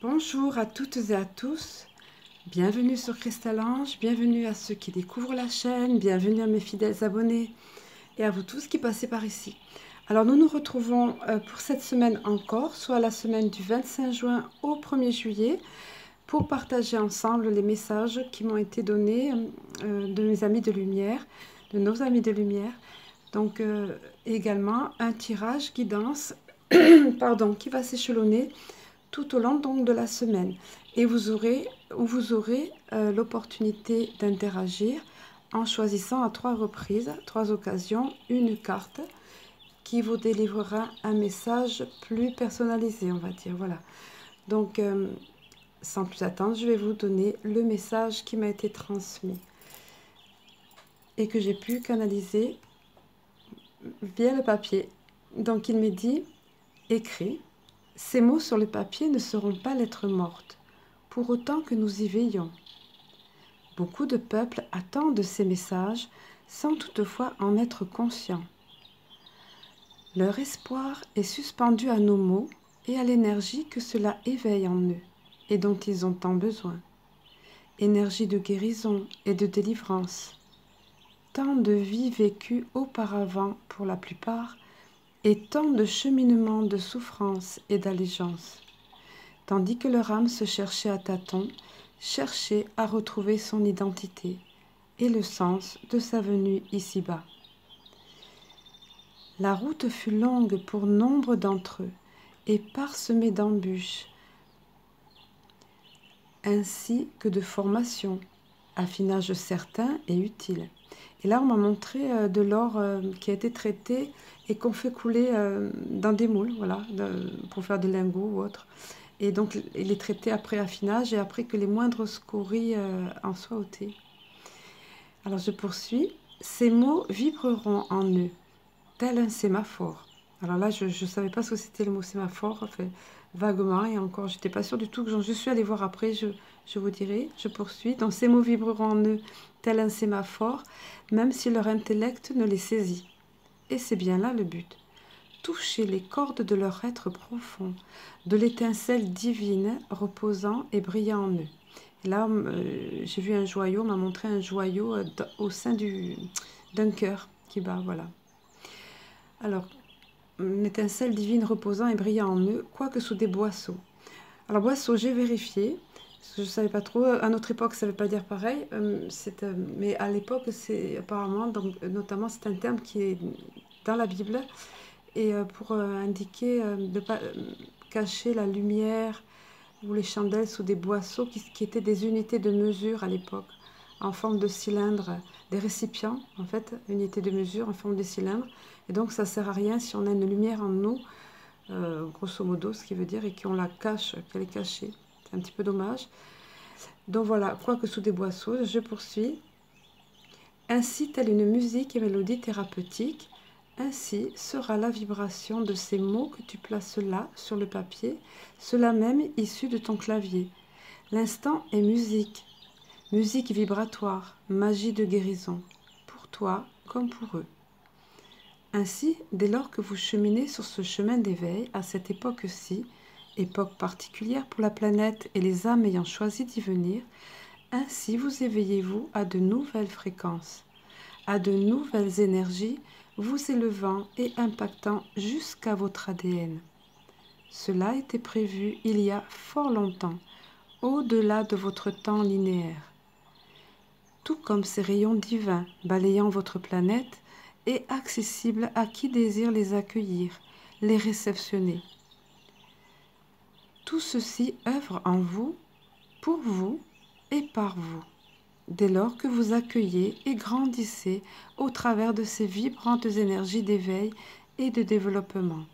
Bonjour à toutes et à tous, bienvenue sur Cristal-Ange, bienvenue à ceux qui découvrent la chaîne, bienvenue à mes fidèles abonnés et à vous tous qui passez par ici. Alors nous nous retrouvons pour cette semaine encore, soit la semaine du 25 juin au 1er juillet, pour partager ensemble les messages qui m'ont été donnés de mes amis de lumière, de nos amis de lumière. Donc également un tirage guidance pardon, qui va s'échelonner tout au long donc, de la semaine. Et vous aurez l'opportunité d'interagir en choisissant à 3 reprises, 3 occasions, une carte qui vous délivrera un message plus personnalisé, on va dire. Voilà. Donc, sans plus attendre, je vais vous donner le message qui m'a été transmis et que j'ai pu canaliser via le papier. Donc, il m'est dit, écrit, ces mots sur le papier ne seront pas lettres mortes, pour autant que nous y veillons. Beaucoup de peuples attendent ces messages sans toutefois en être conscients. Leur espoir est suspendu à nos mots et à l'énergie que cela éveille en eux et dont ils ont tant besoin. Énergie de guérison et de délivrance. Tant de vies vécues auparavant pour la plupart et tant de cheminements de souffrance et d'allégeance. Tandis que leur âme se cherchait à tâtons, cherchait à retrouver son identité et le sens de sa venue ici-bas. La route fut longue pour nombre d'entre eux et parsemée d'embûches, ainsi que de formations, affinage certain et utile. Et là, on m'a montré de l'or qui a été traité et qu'on fait couler dans des moules, voilà, pour faire des lingots ou autre. Et donc, il est traité après affinage et après que les moindres scories en soient ôtées. Alors, je poursuis. Ces mots vibreront en eux, tel un sémaphore. Alors là, je ne savais pas ce que c'était le mot sémaphore, enfin, vaguement, et encore, je n'étais pas sûre du tout. Je suis allée voir après, je vous dirai, je poursuis. Donc, ces mots vibreront en eux, tel un sémaphore, même si leur intellect ne les saisit. Et c'est bien là le but. Toucher les cordes de leur être profond, de l'étincelle divine reposant et brillant en eux. Et là, j'ai vu un joyau, on m'a montré un joyau au sein d'un cœur qui bat, voilà. Alors, une étincelle divine reposant et brillant en eux, quoique sous des boisseaux. Alors, boisseaux, j'ai vérifié, parce que je ne savais pas trop. À notre époque, ça ne veut pas dire pareil, mais à l'époque, c'est apparemment, donc, notamment, c'est un terme qui est dans la Bible, et pour indiquer de ne pas cacher la lumière ou les chandelles sous des boisseaux qui étaient des unités de mesure à l'époque, en forme de cylindre, des récipients, en fait, unités de mesure en forme de cylindre. Et donc, ça ne sert à rien si on a une lumière en nous, grosso modo, ce qui veut dire, et qu'on la cache, qu'elle est cachée. C'est un petit peu dommage. Donc voilà, quoique sous des boisseaux, je poursuis. Ainsi, telle une musique et mélodie thérapeutique, ainsi sera la vibration de ces mots que tu places là, sur le papier, cela même issu de ton clavier. L'instant est musique, musique vibratoire, magie de guérison, pour toi comme pour eux. Ainsi, dès lors que vous cheminez sur ce chemin d'éveil à cette époque-ci, époque particulière pour la planète et les âmes ayant choisi d'y venir, ainsi vous éveillez-vous à de nouvelles fréquences, à de nouvelles énergies, vous élevant et impactant jusqu'à votre ADN. Cela était prévu il y a fort longtemps, au-delà de votre temps linéaire. Tout comme ces rayons divins balayant votre planète et accessibles à qui désire les accueillir, les réceptionner. Tout ceci œuvre en vous, pour vous et par vous, dès lors que vous accueillez et grandissez au travers de ces vibrantes énergies d'éveil et de développement.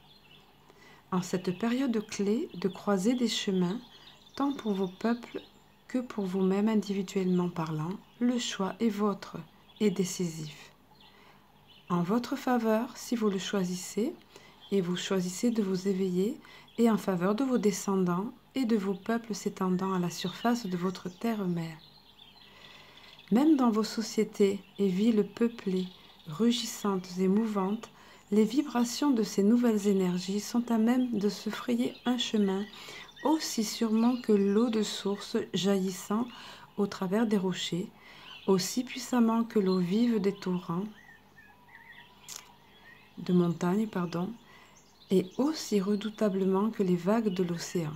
En cette période clé de croisée des chemins, tant pour vos peuples que pour vous-même individuellement parlant, le choix est vôtre et décisif. En votre faveur, si vous le choisissez, et vous choisissez de vous éveiller, et en faveur de vos descendants et de vos peuples s'étendant à la surface de votre terre-mère. Même dans vos sociétés et villes peuplées, rugissantes et mouvantes, les vibrations de ces nouvelles énergies sont à même de se frayer un chemin aussi sûrement que l'eau de source jaillissant au travers des rochers, aussi puissamment que l'eau vive des torrents de montagne, pardon, et aussi redoutablement que les vagues de l'océan.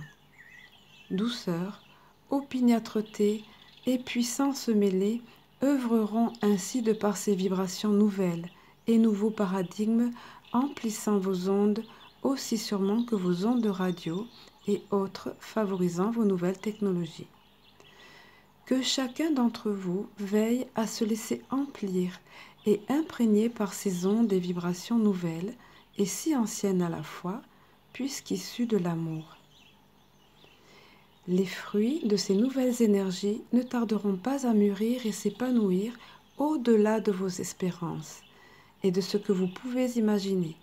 Douceur, opiniâtreté et puissance mêlées œuvreront ainsi de par ces vibrations nouvelles et nouveaux paradigmes, emplissant vos ondes aussi sûrement que vos ondes radio et autres favorisant vos nouvelles technologies. Que chacun d'entre vous veille à se laisser emplir et imprégner par ces ondes et vibrations nouvelles et si anciennes à la fois, puisqu'issues de l'amour. Les fruits de ces nouvelles énergies ne tarderont pas à mûrir et s'épanouir au-delà de vos espérances et de ce que vous pouvez imaginer.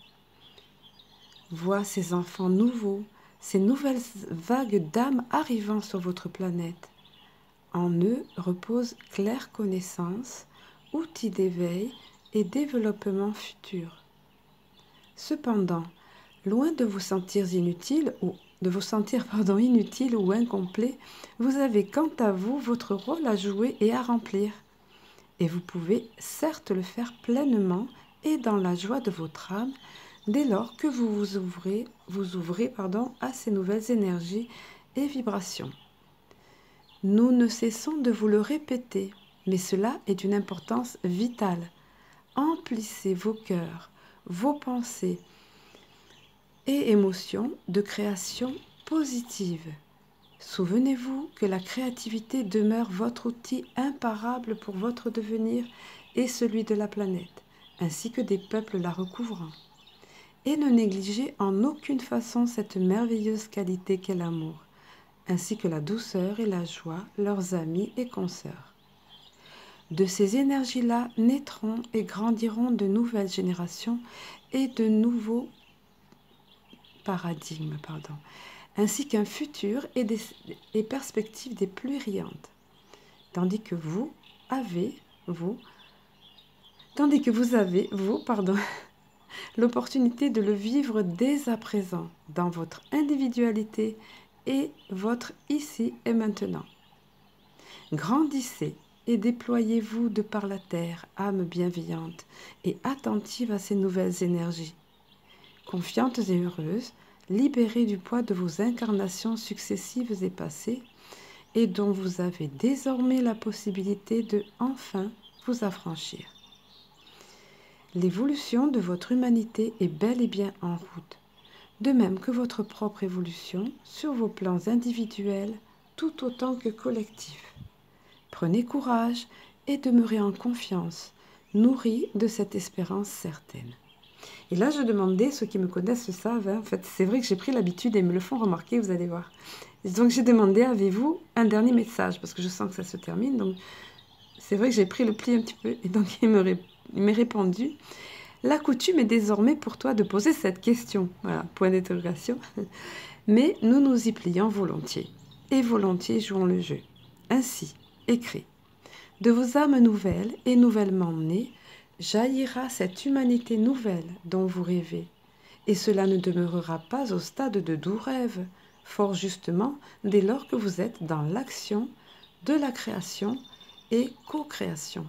Vois ces enfants nouveaux, ces nouvelles vagues d'âmes arrivant sur votre planète. En eux repose claire connaissance, outils d'éveil et développement futur. Cependant, loin de vous sentir inutile ou inutile ou incomplet, vous avez quant à vous votre rôle à jouer et à remplir. Et vous pouvez certes le faire pleinement et dans la joie de votre âme, dès lors que vous ouvrez à ces nouvelles énergies et vibrations. Nous ne cessons de vous le répéter, mais cela est d'une importance vitale. Emplissez vos cœurs, vos pensées et émotions de création positive. Souvenez-vous que la créativité demeure votre outil imparable pour votre devenir et celui de la planète, ainsi que des peuples la recouvrant. Et ne négligez en aucune façon cette merveilleuse qualité qu'est l'amour, ainsi que la douceur et la joie, leurs amis et consoeurs. De ces énergies-là naîtront et grandiront de nouvelles générations et de nouveaux paradigmes, ainsi qu'un futur et des perspectives des plus riantes. Tandis que vous avez, l'opportunité de le vivre dès à présent, dans votre individualité et votre ici et maintenant. Grandissez et déployez-vous de par la terre, âme bienveillante et attentive à ces nouvelles énergies. Confiantes et heureuses, libérées du poids de vos incarnations successives et passées, et dont vous avez désormais la possibilité de enfin vous affranchir. L'évolution de votre humanité est bel et bien en route, de même que votre propre évolution sur vos plans individuels tout autant que collectifs. Prenez courage et demeurez en confiance, nourris de cette espérance certaine. Et là, je demandais, ceux qui me connaissent le savent, en fait, c'est vrai que j'ai pris l'habitude et me le font remarquer, vous allez voir. Et donc, j'ai demandé, avez-vous un dernier message? Parce que je sens que ça se termine, donc c'est vrai que j'ai pris le pli un petit peu, et donc il m'est répondu. La coutume est désormais pour toi de poser cette question. Voilà, point d'interrogation. Mais nous nous y plions volontiers, et volontiers jouons le jeu. Ainsi, écrit, de vos âmes nouvelles et nouvellement nées, jaillira cette humanité nouvelle dont vous rêvez, et cela ne demeurera pas au stade de doux rêves, fort justement dès lors que vous êtes dans l'action de la création et co-création.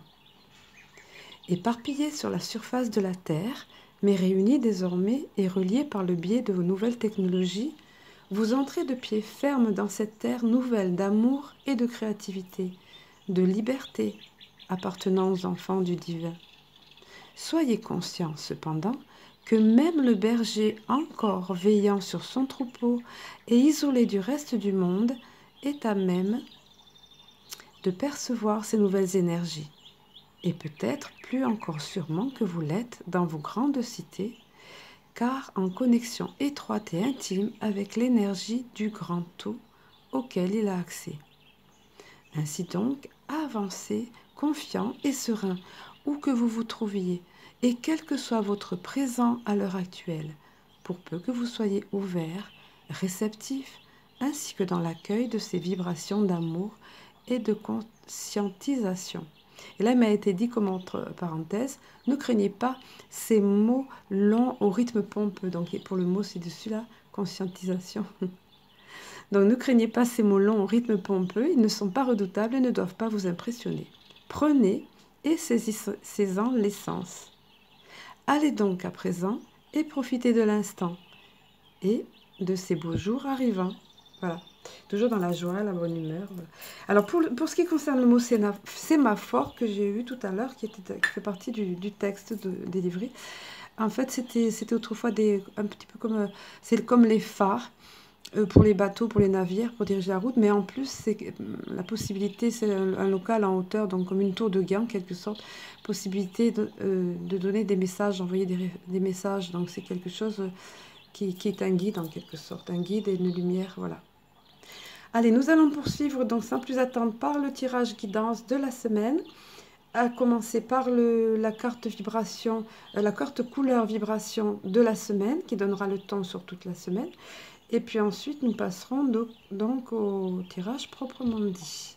Éparpillés sur la surface de la Terre, mais réunis désormais et reliés par le biais de vos nouvelles technologies, vous entrez de pied ferme dans cette terre nouvelle d'amour et de créativité, de liberté, appartenant aux enfants du divin. Soyez conscients, cependant, que même le berger encore veillant sur son troupeau et isolé du reste du monde est à même de percevoir ces nouvelles énergies, et peut-être plus encore sûrement que vous l'êtes dans vos grandes cités, car en connexion étroite et intime avec l'énergie du grand tout auquel il a accès. Ainsi donc, avancez, confiant et serein, où que vous vous trouviez, et quel que soit votre présent à l'heure actuelle, pour peu que vous soyez ouvert, réceptif, ainsi que dans l'accueil de ces vibrations d'amour et de conscientisation. Et là, il m'a été dit comme entre parenthèses, ne craignez pas ces mots longs au rythme pompeux. Donc pour le mot ci-dessus là, conscientisation. Donc ne craignez pas ces mots longs au rythme pompeux, ils ne sont pas redoutables et ne doivent pas vous impressionner. Prenez et saisissez-en l'essence. Allez donc à présent et profitez de l'instant et de ces beaux jours arrivants. Voilà, toujours dans la joie, la bonne humeur. Voilà. Alors pour ce qui concerne le mot sémaphore que j'ai eu tout à l'heure, qui fait partie du texte délivré, en fait c'était autrefois un petit peu comme, c'est comme les phares. Pour les bateaux, pour les navires, pour diriger la route, mais en plus, c'est la possibilité, c'est un local en hauteur, donc comme une tour de guet en quelque sorte, possibilité de donner des messages, d'envoyer des messages, donc c'est quelque chose qui est un guide en quelque sorte, un guide et une lumière, voilà. Allez, nous allons poursuivre donc sans plus attendre par le tirage guidance de la semaine, à commencer par la carte vibration, la carte couleur vibration de la semaine, qui donnera le ton sur toute la semaine. Et puis ensuite, nous passerons donc au tirage proprement dit.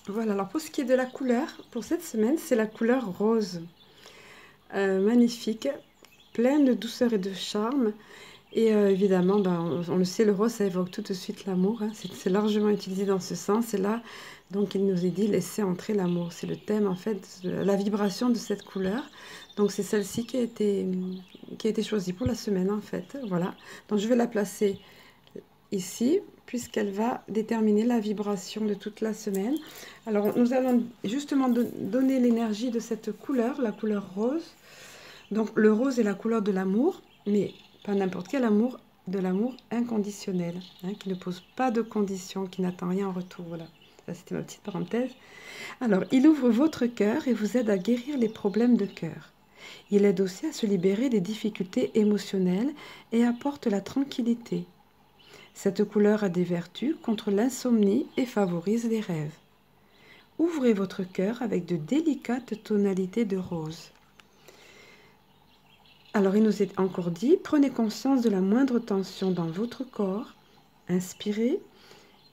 Voilà, alors pour ce qui est de la couleur, pour cette semaine, c'est la couleur rose. Magnifique, pleine de douceur et de charme. Et évidemment, on le sait, le rose, ça évoque tout de suite l'amour. Hein. C'est largement utilisé dans ce sens. Et là, donc, il nous est dit, laissez entrer l'amour. C'est le thème, en fait, la vibration de cette couleur. Donc, c'est celle-ci qui a été choisie pour la semaine, en fait. Voilà. Donc, je vais la placer ici, puisqu'elle va déterminer la vibration de toute la semaine. Alors, nous allons justement donner l'énergie de cette couleur, la couleur rose. Donc, le rose est la couleur de l'amour, mais pas n'importe quel amour, de l'amour inconditionnel, hein, qui ne pose pas de conditions, qui n'attend rien en retour. Voilà, ça c'était ma petite parenthèse. Alors, il ouvre votre cœur et vous aide à guérir les problèmes de cœur. Il aide aussi à se libérer des difficultés émotionnelles et apporte la tranquillité. Cette couleur a des vertus contre l'insomnie et favorise les rêves. Ouvrez votre cœur avec de délicates tonalités de rose. Alors il nous est encore dit, prenez conscience de la moindre tension dans votre corps, inspirez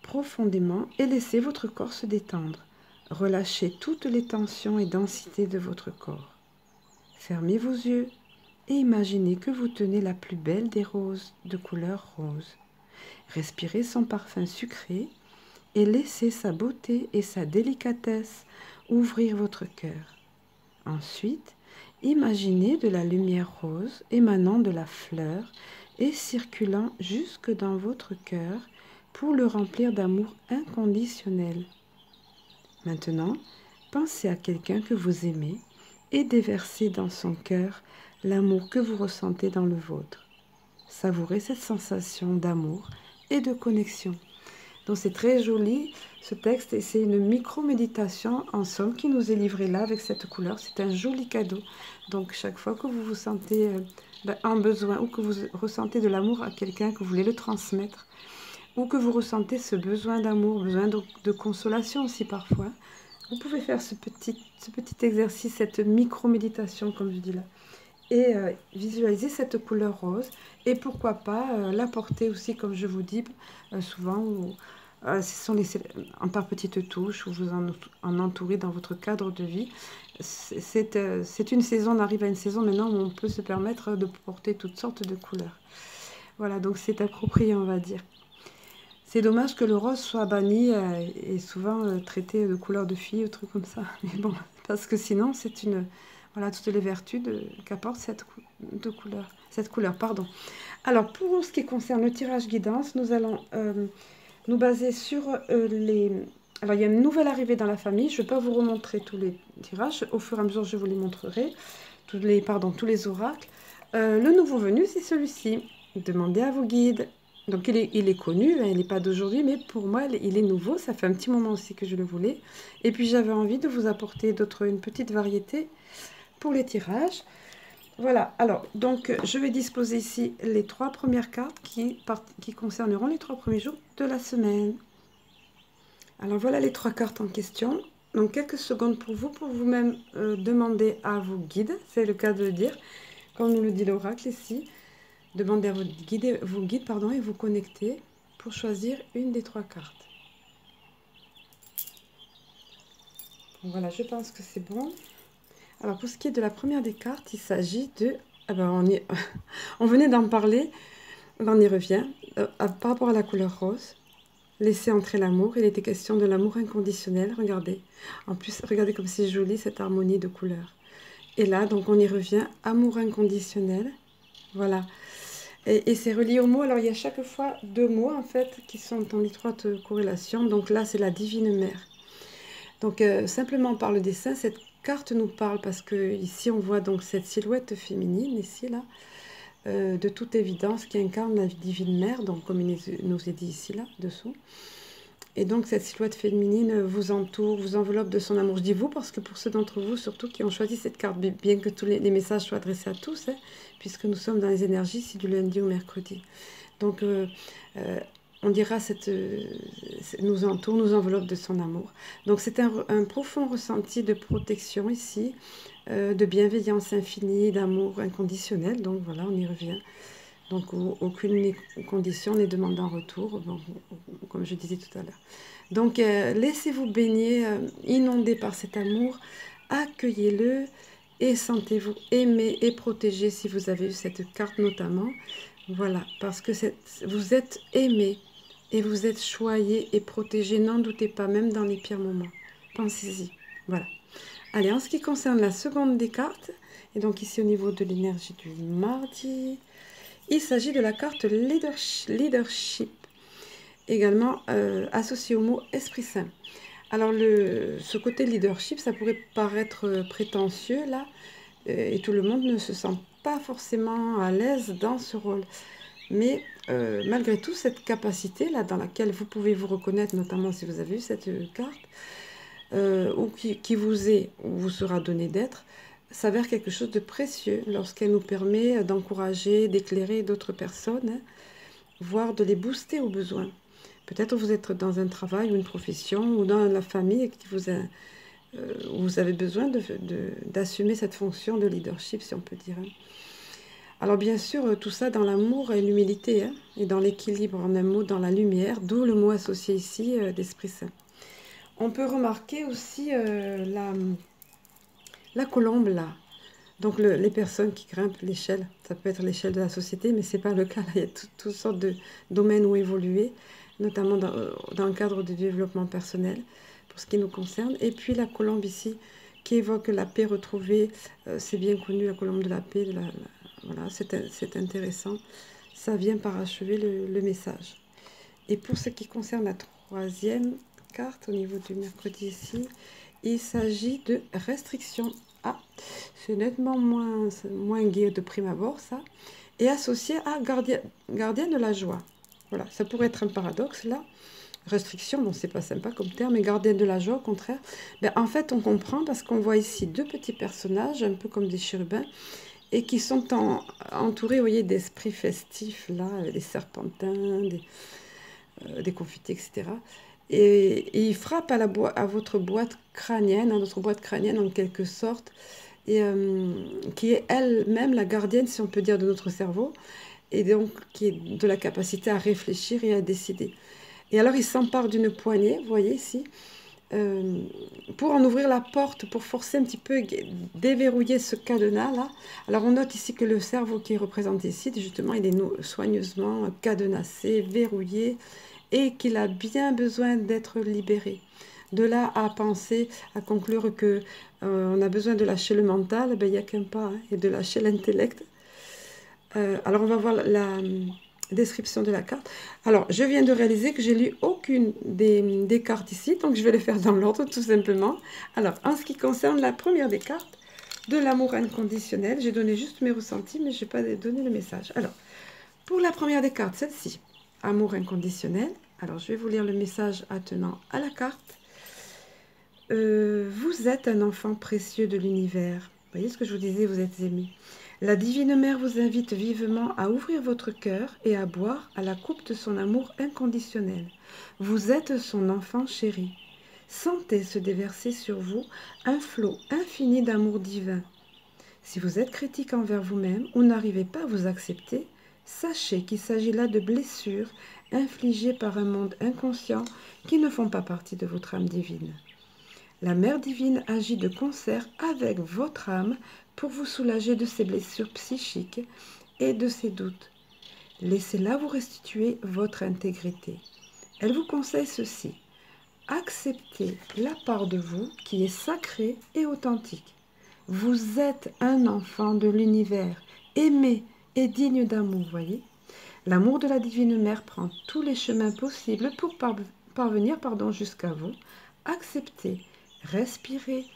profondément et laissez votre corps se détendre. Relâchez toutes les tensions et densités de votre corps. Fermez vos yeux et imaginez que vous tenez la plus belle des roses de couleur rose. Respirez son parfum sucré et laissez sa beauté et sa délicatesse ouvrir votre cœur. Ensuite, imaginez de la lumière rose émanant de la fleur et circulant jusque dans votre cœur pour le remplir d'amour inconditionnel. Maintenant, pensez à quelqu'un que vous aimez et déversez dans son cœur l'amour que vous ressentez dans le vôtre. Savourez cette sensation d'amour et de connexion. Donc c'est très joli ce texte et c'est une micro-méditation en somme qui nous est livrée là avec cette couleur. C'est un joli cadeau. Donc chaque fois que vous vous sentez en besoin ou que vous ressentez de l'amour à quelqu'un, que vous voulez le transmettre, ou que vous ressentez ce besoin d'amour, besoin de consolation aussi parfois, vous pouvez faire ce petit exercice, cette micro-méditation comme je dis là. Et visualiser cette couleur rose et pourquoi pas la porter aussi comme je vous dis souvent ce sont par petites touches où vous en entourez dans votre cadre de vie. C'est une saison, on arrive à une saison maintenant où on peut se permettre de porter toutes sortes de couleurs. Voilà, donc c'est approprié on va dire. C'est dommage que le rose soit banni et souvent traité de couleur de fille ou truc comme ça. Mais bon, parce que sinon c'est une... Voilà toutes les vertus qu'apporte cette couleur. Pardon. Alors, pour ce qui concerne le tirage guidance, nous allons nous baser sur les... Alors, il y a une nouvelle arrivée dans la famille. Je ne vais pas vous remontrer tous les tirages. Au fur et à mesure, je vous les montrerai. Tous les oracles. Le nouveau venu, c'est celui-ci. Demandez à vos guides. Donc, il est connu, hein, il n'est pas d'aujourd'hui, mais pour moi, il est nouveau. Ça fait un petit moment aussi que je le voulais. Et puis, j'avais envie de vous apporter une petite variété pour les tirages. Voilà, alors, donc, je vais disposer ici les 3 premières cartes qui concerneront les 3 premiers jours de la semaine. Alors, voilà les 3 cartes en question. Donc, quelques secondes pour vous-même demander à vos guides, c'est le cas de le dire, comme nous le dit l'oracle ici, demandez à vos guides, et vous connecter pour choisir une des 3 cartes. Donc, voilà, je pense que c'est bon. Alors, pour ce qui est de la première des cartes, il s'agit de... Ah ben, on venait d'en parler. on y revient. Par rapport à la couleur rose, laisser entrer l'amour. Il était question de l'amour inconditionnel. Regardez. En plus, regardez comme c'est joli cette harmonie de couleurs. Et là, donc on y revient. Amour inconditionnel. Voilà. Et c'est relié aux mots. Alors, il y a chaque fois deux mots, en fait, qui sont en étroite corrélation. Donc là, c'est la Divine Mère. Donc, simplement par le dessin, cette carte nous parle parce que ici, on voit donc cette silhouette féminine, ici, là, de toute évidence, qui incarne la Divine Mère, donc comme il nous est dit ici, là, dessous. Et donc, cette silhouette féminine vous entoure, vous enveloppe de son amour. Je dis vous parce que pour ceux d'entre vous, surtout, qui ont choisi cette carte, bien que tous les messages soient adressés à tous, hein, puisque nous sommes dans les énergies, c'est du lundi au mercredi. Donc, on dira, nous entoure, nous enveloppe de son amour. Donc, c'est un profond ressenti de protection ici, de bienveillance infinie, d'amour inconditionnel. Donc, voilà, on y revient. Donc, aucune condition n'est demandée en retour, bon, comme je disais tout à l'heure. Donc, laissez-vous baigner, inondé par cet amour, accueillez-le et sentez-vous aimé et protégé si vous avez eu cette carte notamment. Voilà, parce que vous êtes aimé et vous êtes choyé et protégé, n'en doutez pas, même dans les pires moments. Pensez-y. Voilà. Allez, en ce qui concerne la seconde des cartes, et donc ici au niveau de l'énergie du mardi, il s'agit de la carte leadership, également associée au mot Esprit Saint. Alors, ce côté leadership, ça pourrait paraître prétentieux, là, et tout le monde ne se sent pas forcément à l'aise dans ce rôle. Mais malgré tout, cette capacité-là, dans laquelle vous pouvez vous reconnaître, notamment si vous avez eu cette carte, ou qui vous sera donnée d'être, s'avère quelque chose de précieux lorsqu'elle nous permet d'encourager, d'éclairer d'autres personnes, hein, voire de les booster au besoin. Peut-être vous êtes dans un travail ou une profession ou dans la famille qui vous avez besoin d'assumer cette fonction de leadership, si on peut dire. Hein. Alors bien sûr, tout ça dans l'amour et l'humilité, hein, et dans l'équilibre, en un mot, dans la lumière, d'où le mot associé ici d'Esprit Saint. On peut remarquer aussi la colombe là. Donc les personnes qui grimpent l'échelle, ça peut être l'échelle de la société, mais ce n'est pas le cas. Là, il y a toutes sortes de domaines où évoluer, notamment dans le cadre du développement personnel, pour ce qui nous concerne. Et puis la colombe ici, qui évoque la paix retrouvée, c'est bien connu, la colombe de la paix, voilà, c'est intéressant. Ça vient parachever le message. Et pour ce qui concerne la troisième carte, au niveau du mercredi ici, il s'agit de restriction. Ah, c'est nettement moins gai de prime abord, ça. Et associé à gardien de la joie. Voilà, ça pourrait être un paradoxe, là. Restriction, bon, c'est pas sympa comme terme, mais gardien de la joie, au contraire. Ben, en fait, on comprend parce qu'on voit ici deux petits personnages, un peu comme des chérubins, et qui sont entourés, vous voyez, d'esprits festifs, là, des serpentins, des confités, etc. Et il frappe à votre boîte crânienne, à notre boîte crânienne en quelque sorte, et qui est elle-même la gardienne, si on peut dire, de notre cerveau, et donc qui est de la capacité à réfléchir et à décider. Et alors il s'empare d'une poignée, vous voyez ici, pour en ouvrir la porte, pour forcer un petit peu, déverrouiller ce cadenas-là. Alors on note ici que le cerveau qui est représenté ici, justement, il est soigneusement cadenassé, verrouillé, et qu'il a bien besoin d'être libéré. De là à penser, à conclure que on a besoin de lâcher le mental, ben, il n'y a qu'un pas, hein, et de lâcher l'intellect. Alors on va voir la description de la carte. Alors je viens de réaliser que j'ai lu aucune des cartes ici, donc je vais les faire dans l'ordre tout simplement. Alors en ce qui concerne la première des cartes, de l'amour inconditionnel, j'ai donné juste mes ressentis, mais je n'ai pas donné le message. Alors pour la première des cartes, celle-ci, amour inconditionnel. Alors, je vais vous lire le message attenant à la carte. Vous êtes un enfant précieux de l'univers. Vous voyez ce que je vous disais, vous êtes aimé. La Divine Mère vous invite vivement à ouvrir votre cœur et à boire à la coupe de son amour inconditionnel. Vous êtes son enfant chéri. Sentez se déverser sur vous un flot infini d'amour divin. Si vous êtes critique envers vous-même ou n'arrivez pas à vous accepter, sachez qu'il s'agit là de blessures infligées par un monde inconscient qui ne font pas partie de votre âme divine. La Mère divine agit de concert avec votre âme pour vous soulager de ses blessures psychiques et de ses doutes. Laissez-la vous restituer votre intégrité. Elle vous conseille ceci. Acceptez la part de vous qui est sacrée et authentique. Vous êtes un enfant de l'univers, aimé et digne d'amour, voyez. L'amour de la Divine Mère prend tous les chemins possibles pour parvenir jusqu'à vous. Acceptez, respirez,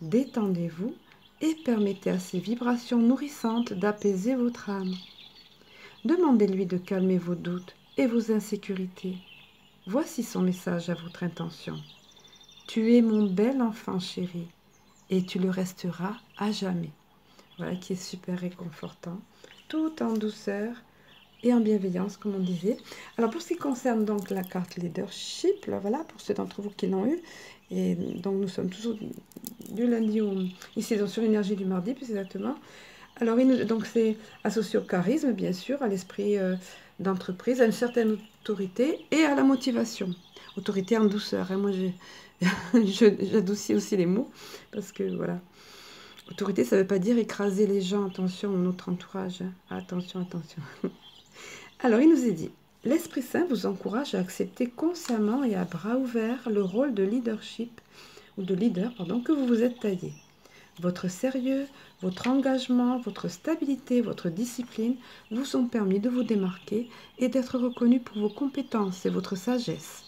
détendez-vous et permettez à ces vibrations nourrissantes d'apaiser votre âme. Demandez-lui de calmer vos doutes et vos insécurités. Voici son message à votre intention. Tu es mon bel enfant chéri et tu le resteras à jamais. Voilà qui est super réconfortant, tout en douceur et en bienveillance, comme on disait. Alors, pour ce qui concerne donc la carte leadership, là, voilà, pour ceux d'entre vous qui l'ont eu, et donc nous sommes toujours du lundi ici sur l'énergie du mardi, plus exactement. Alors, donc c'est associé au charisme, bien sûr, à l'esprit d'entreprise, à une certaine autorité et à la motivation. Autorité en douceur, hein. Moi, j'adoucis aussi les mots, parce que, voilà. Autorité, ça ne veut pas dire écraser les gens, attention, notre entourage, hein. Attention, attention. Alors, il nous est dit, l'Esprit Saint vous encourage à accepter consciemment et à bras ouverts le rôle de leadership, ou de leader, pardon, que vous vous êtes taillé. Votre sérieux, votre engagement, votre stabilité, votre discipline vous ont permis de vous démarquer et d'être reconnu pour vos compétences et votre sagesse.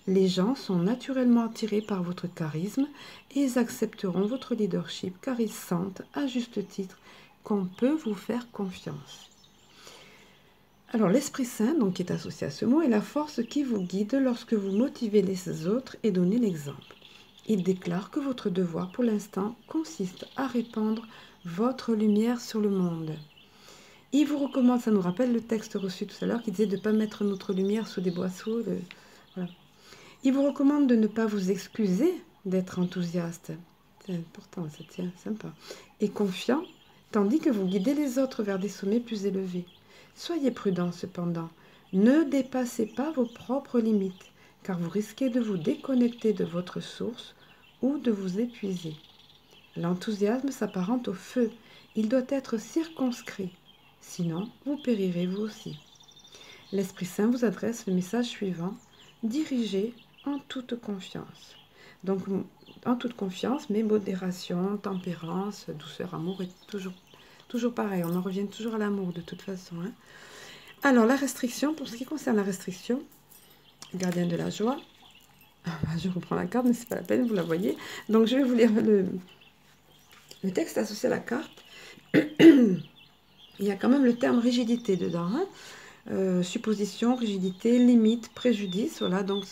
Les gens sont naturellement attirés par votre charisme et ils accepteront votre leadership car ils sentent, à juste titre, qu'on peut vous faire confiance. Alors l'Esprit Saint, donc, qui est associé à ce mot, est la force qui vous guide lorsque vous motivez les autres et donnez l'exemple. Il déclare que votre devoir pour l'instant consiste à répandre votre lumière sur le monde. Il vous recommande, ça nous rappelle le texte reçu tout à l'heure qui disait de ne pas mettre notre lumière sous des boisseaux. Voilà. Il vous recommande de ne pas vous excuser d'être enthousiaste. C'est important, ça tient, sympa. Et confiant, tandis que vous guidez les autres vers des sommets plus élevés. Soyez prudent cependant. Ne dépassez pas vos propres limites, car vous risquez de vous déconnecter de votre source ou de vous épuiser. L'enthousiasme s'apparente au feu. Il doit être circonscrit. Sinon, vous périrez vous aussi. L'Esprit Saint vous adresse le message suivant. Dirigez en toute confiance. Donc, en toute confiance, mais modération, tempérance, douceur, amour, et toujours pareil. On en revient toujours à l'amour de toute façon. Hein. Alors, la restriction, pour ce qui concerne la restriction, gardien de la joie, je reprends la carte, mais ce n'est pas la peine, vous la voyez. Donc, je vais vous lire le texte associé à la carte. Il y a quand même le terme rigidité dedans. Hein. Supposition, rigidité, limite, préjudice. Voilà, donc,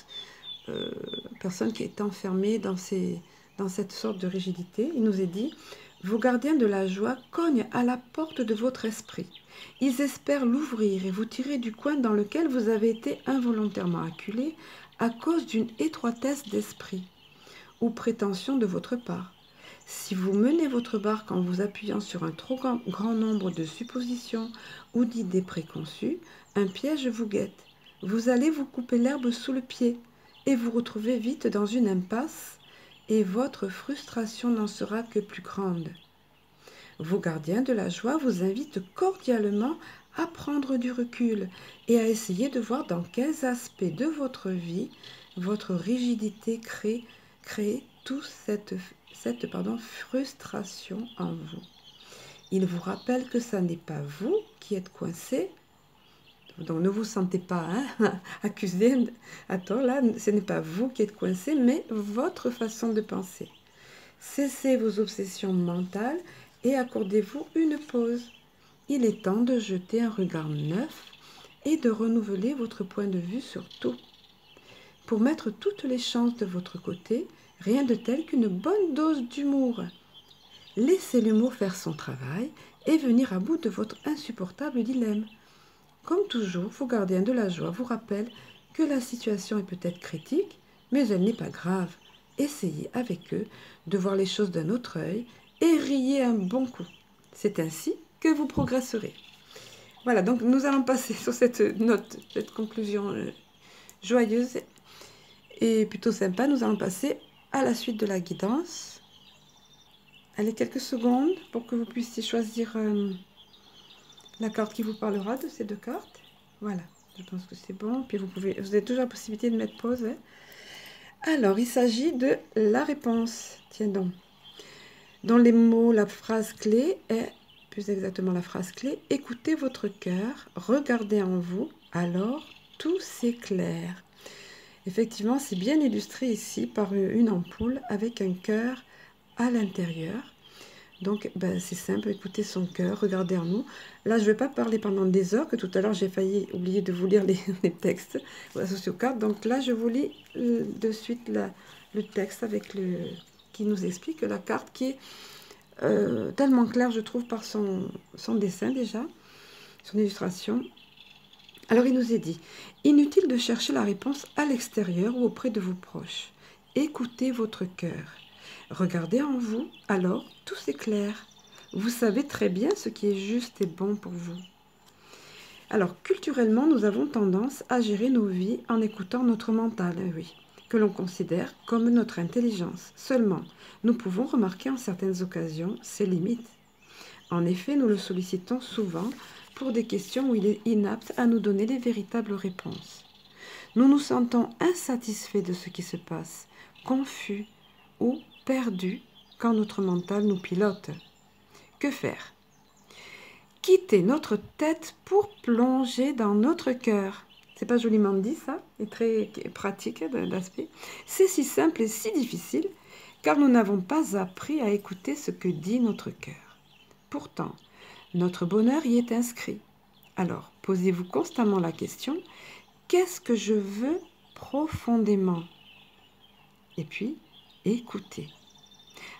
personne qui est enfermée dans cette sorte de rigidité. Il nous est dit, vos gardiens de la joie cognent à la porte de votre esprit. Ils espèrent l'ouvrir et vous tirer du coin dans lequel vous avez été involontairement acculé à cause d'une étroitesse d'esprit ou prétention de votre part. Si vous menez votre barque en vous appuyant sur un trop grand nombre de suppositions ou d'idées préconçues, un piège vous guette. Vous allez vous couper l'herbe sous le pied et vous retrouver vite dans une impasse et votre frustration n'en sera que plus grande. Vos gardiens de la joie vous invitent cordialement à prendre du recul et à essayer de voir dans quels aspects de votre vie votre rigidité crée toute cette frustration en vous. Ils vous rappellent que ce n'est pas vous qui êtes coincé, donc ne vous sentez pas accusé à tort, là, ce n'est pas vous qui êtes coincé, mais votre façon de penser. Cessez vos obsessions mentales et accordez-vous une pause. Il est temps de jeter un regard neuf et de renouveler votre point de vue sur tout. Pour mettre toutes les chances de votre côté, rien de tel qu'une bonne dose d'humour. Laissez l'humour faire son travail et venir à bout de votre insupportable dilemme. Comme toujours, vos gardiens de la joie vous rappellent que la situation est peut-être critique, mais elle n'est pas grave. Essayez avec eux de voir les choses d'un autre œil et riez un bon coup. C'est ainsi que vous progresserez. Voilà, donc nous allons passer sur cette note, cette conclusion joyeuse et plutôt sympa. Nous allons passer à la suite de la guidance. Allez, quelques secondes pour que vous puissiez choisir la carte qui vous parlera de ces deux cartes. Voilà, je pense que c'est bon. Puis vous avez toujours la possibilité de mettre pause. Hein. Alors, il s'agit de la réponse. Tiens donc. Dans les mots, la phrase clé est, plus exactement la phrase clé, écoutez votre cœur, regardez en vous, alors tout s'éclaire. Effectivement, c'est bien illustré ici par une ampoule avec un cœur à l'intérieur. Donc, c'est simple, écoutez son cœur, regardez en nous. Là, je ne vais pas parler pendant des heures, que tout à l'heure, j'ai failli oublier de vous lire les textes associés aux cartes. Donc là, je vous lis de suite le texte avec qui nous explique la carte qui est tellement claire, je trouve, par son dessin déjà, son illustration. Alors, il nous est dit, inutile de chercher la réponse à l'extérieur ou auprès de vos proches. Écoutez votre cœur. Regardez en vous, alors tout s'éclaire. Vous savez très bien ce qui est juste et bon pour vous. Alors, culturellement, nous avons tendance à gérer nos vies en écoutant notre mental, oui, que l'on considère comme notre intelligence. Seulement, nous pouvons remarquer en certaines occasions ses limites. En effet, nous le sollicitons souvent pour des questions où il est inapte à nous donner les véritables réponses. Nous nous sentons insatisfaits de ce qui se passe, confus ou perdus quand notre mental nous pilote. Que faire? Quitter notre tête pour plonger dans notre cœur. C'est pas joliment dit ça, et très pratique d'aspect. C'est si simple et si difficile, car nous n'avons pas appris à écouter ce que dit notre cœur. Pourtant, notre bonheur y est inscrit. Alors, posez-vous constamment la question, qu'est-ce que je veux profondément? Et puis, écoutez.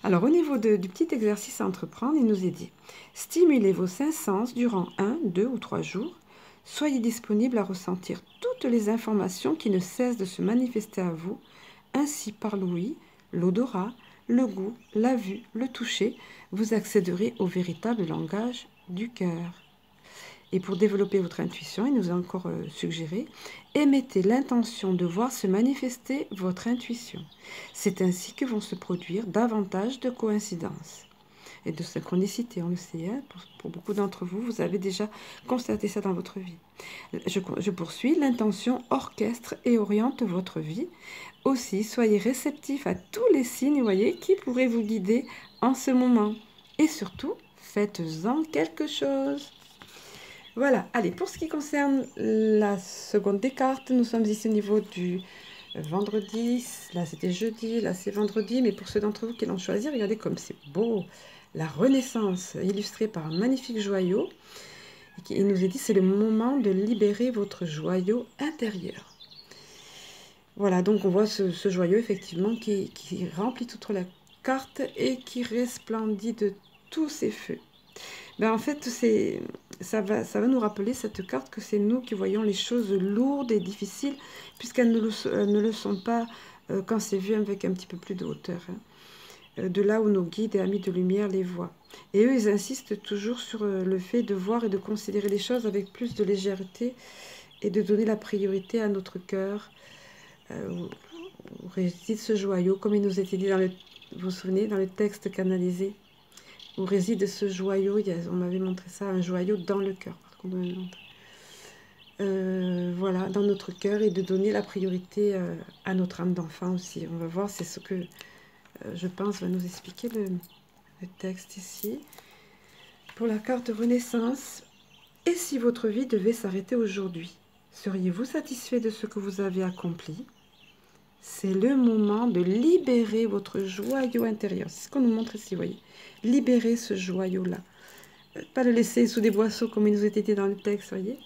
Alors, au niveau du petit exercice à entreprendre, il nous est dit, stimulez vos 5 sens durant 1, 2 ou 3 jours. Soyez disponible à ressentir toutes les informations qui ne cessent de se manifester à vous, ainsi par l'ouïe, l'odorat, le goût, la vue, le toucher, vous accéderez au véritable langage du cœur. Et pour développer votre intuition, il nous a encore suggéré, émettez l'intention de voir se manifester votre intuition. C'est ainsi que vont se produire davantage de coïncidences et de synchronicité, on le sait. Hein, pour beaucoup d'entre vous, vous avez déjà constaté ça dans votre vie. Je poursuis, l'intention orchestre et oriente votre vie. Aussi, soyez réceptif à tous les signes, vous voyez, qui pourraient vous guider en ce moment. Et surtout, faites-en quelque chose. Voilà, allez, pour ce qui concerne la seconde des cartes, nous sommes ici au niveau du vendredi. Là, c'était jeudi, là, c'est vendredi. Mais pour ceux d'entre vous qui l'ont choisi, regardez comme c'est beau. La Renaissance, illustrée par un magnifique joyau. Il nous est dit, c'est le moment de libérer votre joyau intérieur. Voilà, donc on voit ce joyau, effectivement, qui remplit toute la carte et qui resplendit de tous ses feux. En fait, ça va nous rappeler, cette carte, que c'est nous qui voyons les choses lourdes et difficiles, puisqu'elles ne le sont pas quand c'est vu avec un petit peu plus de hauteur. Hein. De là où nos guides et amis de lumière les voient. Et eux, ils insistent toujours sur le fait de voir et de considérer les choses avec plus de légèreté et de donner la priorité à notre cœur, où réside ce joyau, comme il nous était dit vous vous souvenez, dans le texte canalisé. Où réside ce joyau, on m'avait montré ça, un joyau dans le cœur. Voilà, dans notre cœur, et de donner la priorité à notre âme d'enfant aussi. On va voir, c'est ce que je pense va nous expliquer le texte ici. Pour la carte Renaissance, et si votre vie devait s'arrêter aujourd'hui, seriez-vous satisfait de ce que vous avez accompli? C'est le moment de libérer votre joyau intérieur. C'est ce qu'on nous montre ici, vous voyez. Libérer ce joyau-là. Pas le laisser sous des boisseaux comme il nous était dit dans le texte, voyez.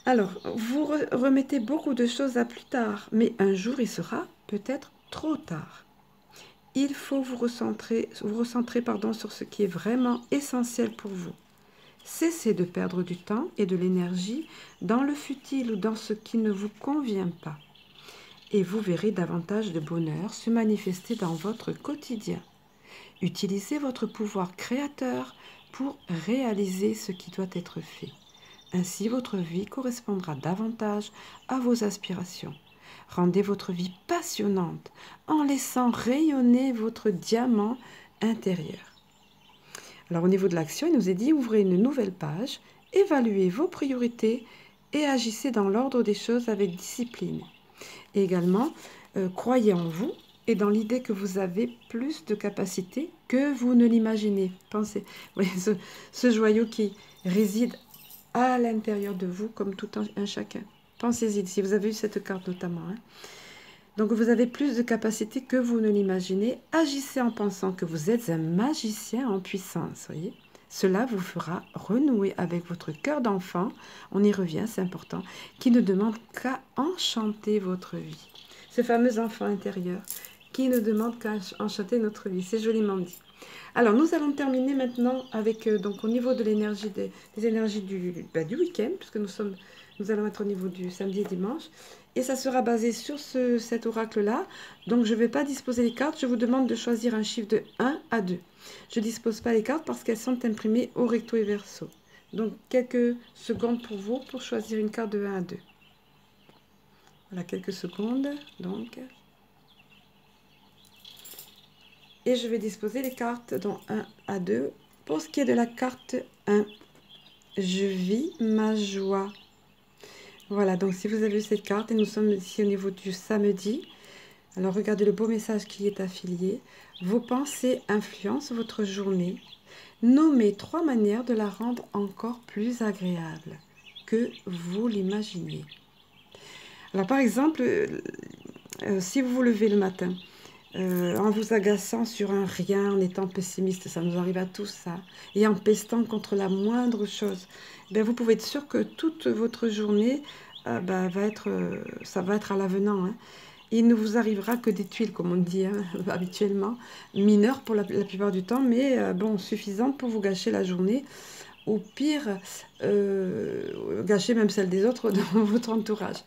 Alors, vous remettez beaucoup de choses à plus tard, mais un jour, il sera peut-être trop tard. Il faut vous recentrer sur ce qui est vraiment essentiel pour vous. Cessez de perdre du temps et de l'énergie dans le futile ou dans ce qui ne vous convient pas. Et vous verrez davantage de bonheur se manifester dans votre quotidien. Utilisez votre pouvoir créateur pour réaliser ce qui doit être fait. Ainsi, votre vie correspondra davantage à vos aspirations. Rendez votre vie passionnante en laissant rayonner votre diamant intérieur. Alors, au niveau de l'action, il nous est dit, ouvrez une nouvelle page, évaluez vos priorités et agissez dans l'ordre des choses avec discipline. Et également, croyez en vous et dans l'idée que vous avez plus de capacités que vous ne l'imaginez. Pensez, oui, ce joyau qui réside à l'intérieur de vous comme tout un chacun. Pensez-y, si vous avez eu cette carte notamment. Hein. Donc vous avez plus de capacités que vous ne l'imaginez. Agissez en pensant que vous êtes un magicien en puissance, voyez. Cela vous fera renouer avec votre cœur d'enfant, on y revient, c'est important, qui ne demande qu'à enchanter votre vie. Ce fameux enfant intérieur qui ne demande qu'à enchanter notre vie, c'est joliment dit. Alors nous allons terminer maintenant avec, donc au niveau de l'énergie des énergies du week-end, puisque nous allons être au niveau du samedi et dimanche. Et ça sera basé sur cet oracle-là. Donc, je ne vais pas disposer les cartes. Je vous demande de choisir un chiffre de 1 à 2. Je ne dispose pas les cartes parce qu'elles sont imprimées au recto et verso. Donc, quelques secondes pour vous pour choisir une carte de 1 à 2. Voilà, quelques secondes. Donc. Et je vais disposer les cartes dans 1 à 2. Pour ce qui est de la carte 1, je vis ma joie. Voilà, donc si vous avez vu cette carte, et nous sommes ici au niveau du samedi, alors regardez le beau message qui est affilié. Vos pensées influencent votre journée. Nommez 3 manières de la rendre encore plus agréable que vous l'imaginez. Alors par exemple, si vous vous levez le matin, en vous agaçant sur un rien, en étant pessimiste, ça nous arrive à tous ça, et en pestant contre la moindre chose, ben vous pouvez être sûr que toute votre journée ça va être à l'avenant. Hein. Il ne vous arrivera que des tuiles, comme on dit hein, habituellement, mineures pour la plupart du temps, mais bon, suffisantes pour vous gâcher la journée, ou pire, gâcher même celle des autres dans votre entourage.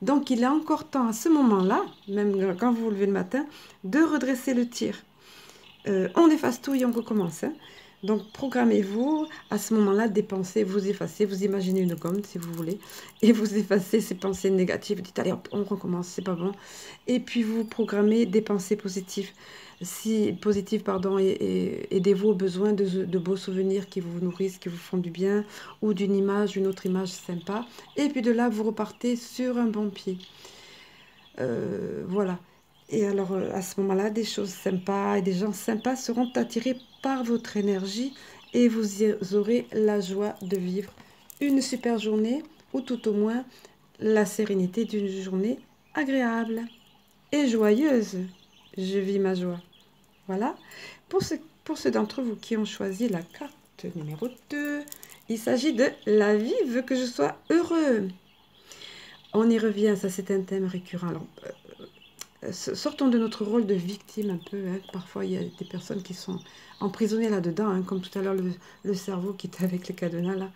Donc, il est encore temps à ce moment-là, même quand vous vous levez le matin, de redresser le tir. On efface tout et on recommence. Hein. Donc, programmez-vous à ce moment-là des pensées, vous effacez, vous imaginez une gomme si vous voulez, et vous effacez ces pensées négatives. Dites, allez, hop, on recommence, c'est pas bon. Et puis, vous programmez des pensées positives. Et aidez-vous aux besoins de beaux souvenirs qui vous nourrissent, qui vous font du bien, ou d'une image, une autre image sympa. Et puis de là, vous repartez sur un bon pied. Voilà. Et alors, à ce moment-là, des choses sympas et des gens sympas seront attirés par votre énergie et vous aurez la joie de vivre une super journée ou tout au moins la sérénité d'une journée agréable et joyeuse. Je vis ma joie. Voilà. Pour ceux d'entre vous qui ont choisi la carte numéro 2, il s'agit de « La vie veut que je sois heureux ». On y revient, ça c'est un thème récurrent. Alors, sortons de notre rôle de victime un peu. Hein. Parfois, il y a des personnes qui sont emprisonnées là-dedans, hein, comme tout à l'heure le cerveau qui était avec les cadenas là.